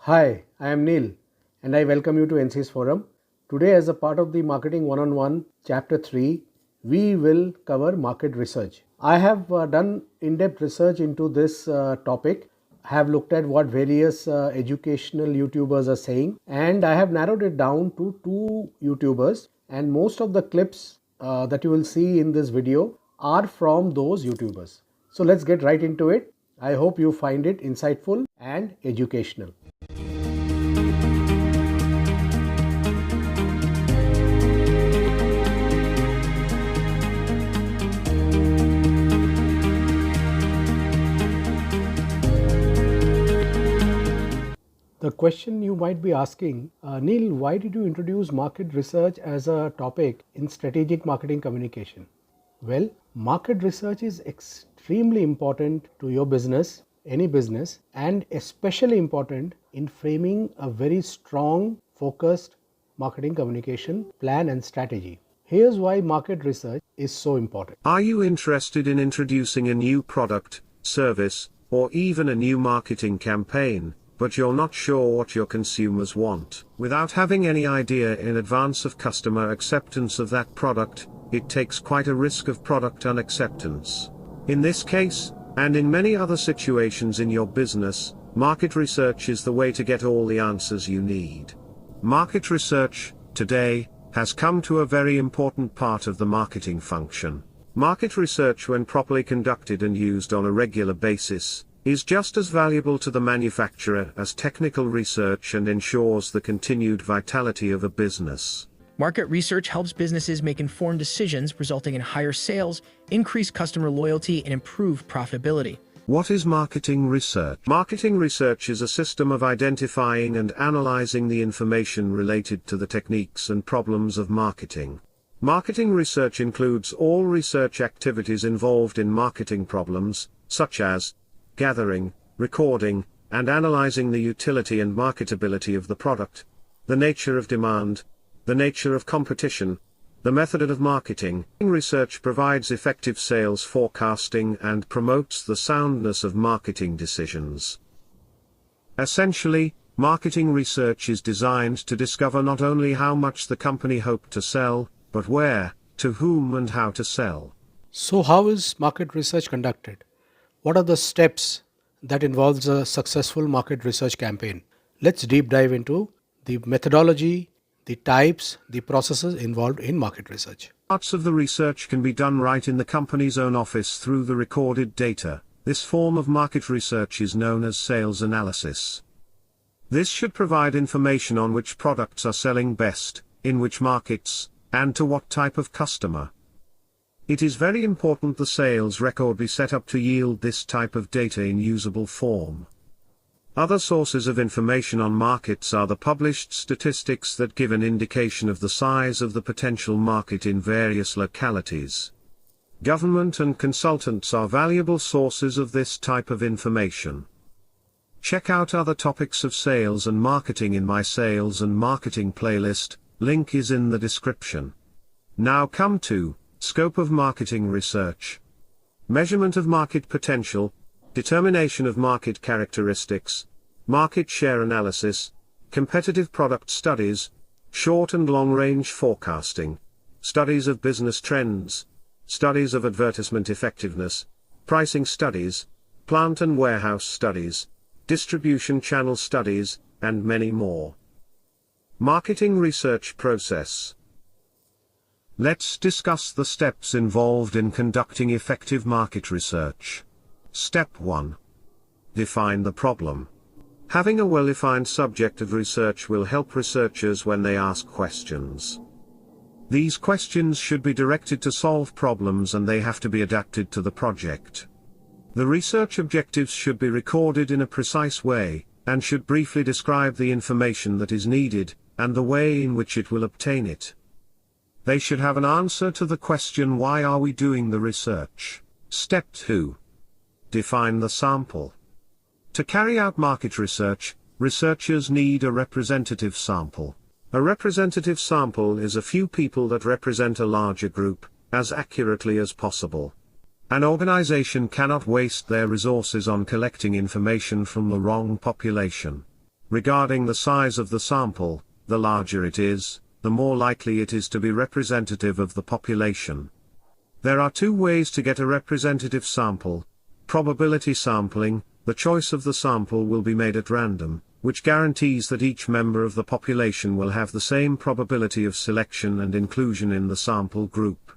Hi, I am Neil and I welcome you to NCS Forum. Today, as a part of the Marketing One-on-One Chapter 3, we will cover market research. I have done in-depth research into this topic, have looked at what various educational YouTubers are saying, and I have narrowed it down to two YouTubers, and most of the clips that you will see in this video are from those YouTubers. So let's get right into it. I hope you find it insightful and educational. The question you might be asking, Neil, why did you introduce market research as a topic in strategic marketing communication? Well, market research is extremely important to your business, any business, and especially important in framing a very strong, focused marketing communication plan and strategy. Here's why market research is so important. Are you interested in introducing a new product, service, or even a new marketing campaign, but you're not sure what your consumers want? Without having any idea in advance of customer acceptance of that product, it takes quite a risk of product unacceptance. In this case, and in many other situations in your business, market research is the way to get all the answers you need. Market research, today, has come to a very important part of the marketing function. Market research, when properly conducted and used on a regular basis, is just as valuable to the manufacturer as technical research and ensures the continued vitality of a business. Market research helps businesses make informed decisions, resulting in higher sales, increased customer loyalty, and improved profitability. What is marketing research? Marketing research is a system of identifying and analyzing the information related to the techniques and problems of marketing. Marketing research includes all research activities involved in marketing problems, such as gathering, recording, and analyzing the utility and marketability of the product, the nature of demand, the nature of competition, the method of marketing. Research provides effective sales forecasting and promotes the soundness of marketing decisions. Essentially, marketing research is designed to discover not only how much the company hoped to sell, but where, to whom, and how to sell. So, how is market research conducted? What are the steps that involves a successful market research campaign? Let's deep dive into the methodology, the types, the processes involved in market research. Parts of the research can be done right in the company's own office through the recorded data. This form of market research is known as sales analysis. This should provide information on which products are selling best, in which markets, and to what type of customer. It is very important the sales record be set up to yield this type of data in usable form. Other sources of information on markets are the published statistics that give an indication of the size of the potential market in various localities. Government and consultants are valuable sources of this type of information. Check out other topics of sales and marketing in my Sales and Marketing playlist, link is in the description. Now come to scope of marketing research. Measurement of market potential, determination of market characteristics, market share analysis, competitive product studies, short and long-range forecasting, studies of business trends, studies of advertisement effectiveness, pricing studies, plant and warehouse studies, distribution channel studies, and many more. Marketing research process. Let's discuss the steps involved in conducting effective market research. Step 1. Define the problem. Having a well-defined subject of research will help researchers when they ask questions. These questions should be directed to solve problems and they have to be adapted to the project. The research objectives should be recorded in a precise way, and should briefly describe the information that is needed, and the way in which it will obtain it. They should have an answer to the question, why are we doing the research? Step 2. Define the sample. To carry out market research, researchers need a representative sample. A representative sample is a few people that represent a larger group, as accurately as possible. An organization cannot waste their resources on collecting information from the wrong population. Regarding the size of the sample, the larger it is, the more likely it is to be representative of the population. There are two ways to get a representative sample. Probability sampling: the choice of the sample will be made at random, which guarantees that each member of the population will have the same probability of selection and inclusion in the sample group.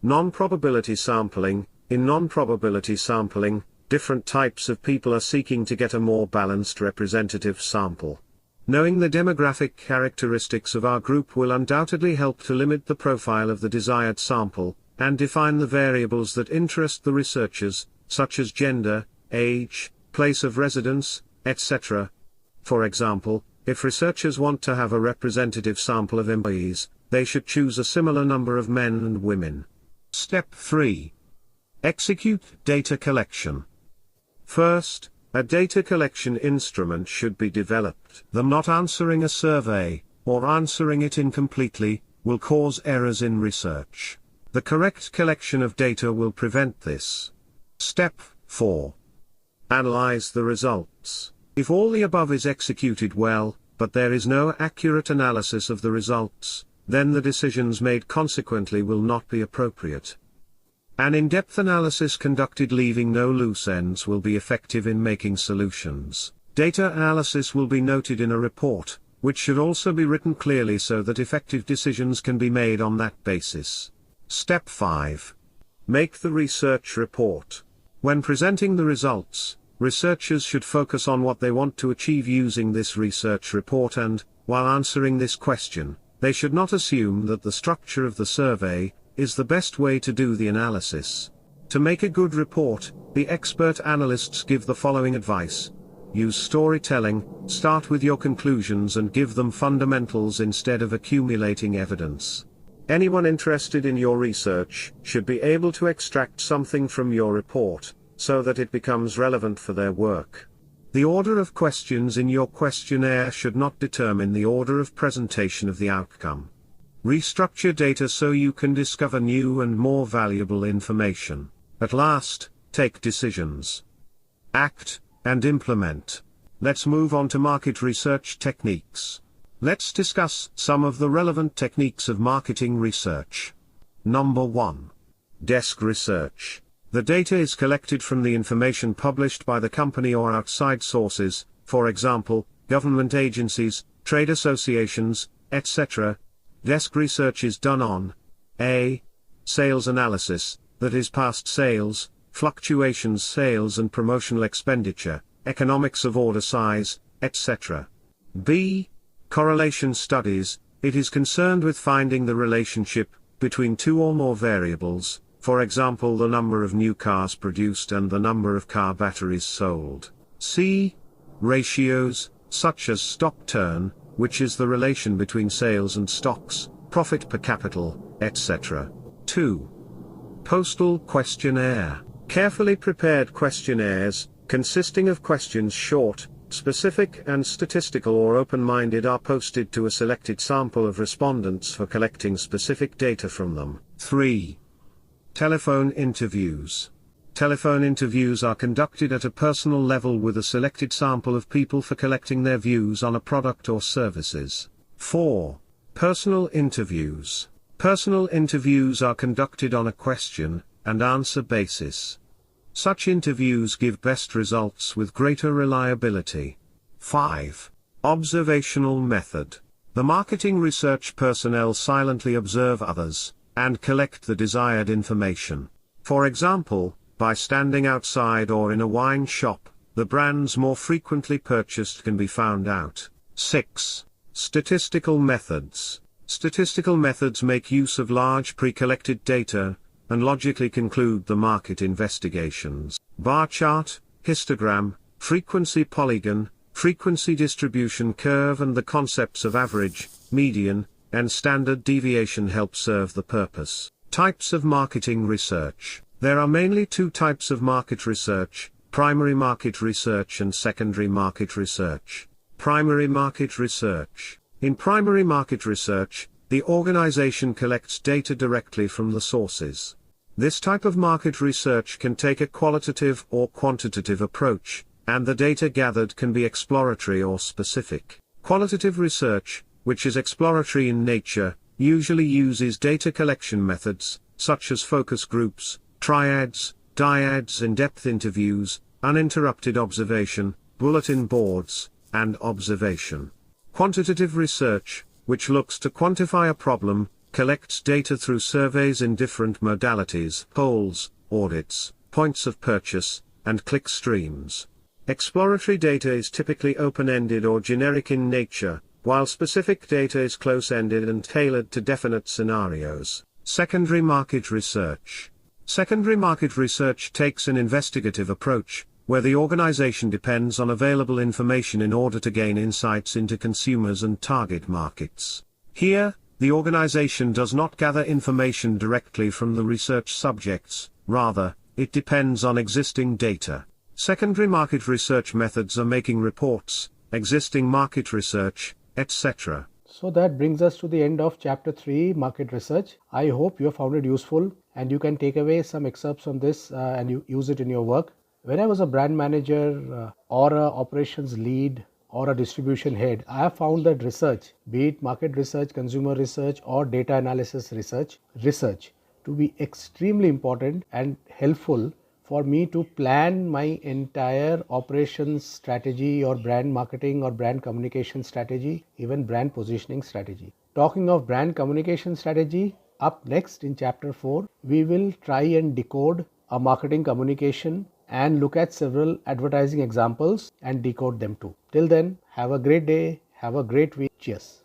Non-probability sampling: in non-probability sampling, different types of people are seeking to get a more balanced representative sample. Knowing the demographic characteristics of our group will undoubtedly help to limit the profile of the desired sample, and define the variables that interest the researchers, such as gender, age, place of residence, etc. For example, if researchers want to have a representative sample of employees, they should choose a similar number of men and women. Step 3. Execute data collection. First, a data collection instrument should be developed. Them not answering a survey, or answering it incompletely, will cause errors in research. The correct collection of data will prevent this. Step 4. Analyze the results. If all the above is executed well, but there is no accurate analysis of the results, then the decisions made consequently will not be appropriate. An in-depth analysis conducted leaving no loose ends will be effective in making solutions. Data analysis will be noted in a report, which should also be written clearly so that effective decisions can be made on that basis. Step 5. Make the research report. When presenting the results, researchers should focus on what they want to achieve using this research report, and, while answering this question, they should not assume that the structure of the survey is the best way to do the analysis. To make a good report, the expert analysts give the following advice. Use storytelling, start with your conclusions and give them fundamentals instead of accumulating evidence. Anyone interested in your research should be able to extract something from your report, so that it becomes relevant for their work. The order of questions in your questionnaire should not determine the order of presentation of the outcome. Restructure data so you can discover new and more valuable information. At last, take decisions. Act, and implement. Let's move on to market research techniques. Let's discuss some of the relevant techniques of marketing research. Number 1. Desk research. The data is collected from the information published by the company or outside sources, for example, government agencies, trade associations, etc. Desk research is done on a. Sales analysis, that is past sales, fluctuations sales and promotional expenditure, economics of order size, etc. b. Correlation studies, it is concerned with finding the relationship between two or more variables, for example the number of new cars produced and the number of car batteries sold. c. Ratios, such as stock turn, which is the relation between sales and stocks, profit per capital, etc. 2. Postal questionnaire. Carefully prepared questionnaires, consisting of questions short, specific and statistical or open-minded, are posted to a selected sample of respondents for collecting specific data from them. 3. Telephone interviews. Telephone interviews are conducted at a personal level with a selected sample of people for collecting their views on a product or services. 4. Personal interviews. Personal interviews are conducted on a question and answer basis. Such interviews give best results with greater reliability. 5. Observational method. The marketing research personnel silently observe others and collect the desired information. For example, by standing outside or in a wine shop, the brands more frequently purchased can be found out. 6. Statistical methods. Statistical methods make use of large pre-collected data, and logically conclude the market investigations. Bar chart, histogram, frequency polygon, frequency distribution curve and the concepts of average, median, and standard deviation help serve the purpose. Types of marketing research. There are mainly two types of market research: primary market research and secondary market research. Primary market research. In primary market research, the organization collects data directly from the sources. This type of market research can take a qualitative or quantitative approach, and the data gathered can be exploratory or specific. Qualitative research, which is exploratory in nature, usually uses data collection methods, such as focus groups, triads, dyads, in-depth interviews, uninterrupted observation, bulletin boards, and observation. Quantitative research, which looks to quantify a problem, collects data through surveys in different modalities, polls, audits, points of purchase, and click streams. Exploratory data is typically open-ended or generic in nature, while specific data is close-ended and tailored to definite scenarios. Secondary market research. Secondary market research takes an investigative approach, where the organization depends on available information in order to gain insights into consumers and target markets. Here, the organization does not gather information directly from the research subjects, rather, it depends on existing data. Secondary market research methods are making reports, existing market research, etc. So that brings us to the end of chapter 3, market research. I hope you have found it useful and you can take away some excerpts from this and you use it in your work. When I was a brand manager or a operations lead or a distribution head, I have found that research, be it market research, consumer research or data analysis research, to be extremely important and helpful for me to plan my entire operations strategy or brand marketing or brand communication strategy, even brand positioning strategy. Talking of brand communication strategy, up next in chapter 4, we will try and decode a marketing communication and look at several advertising examples and decode them too. Till then, have a great day, have a great week. Cheers.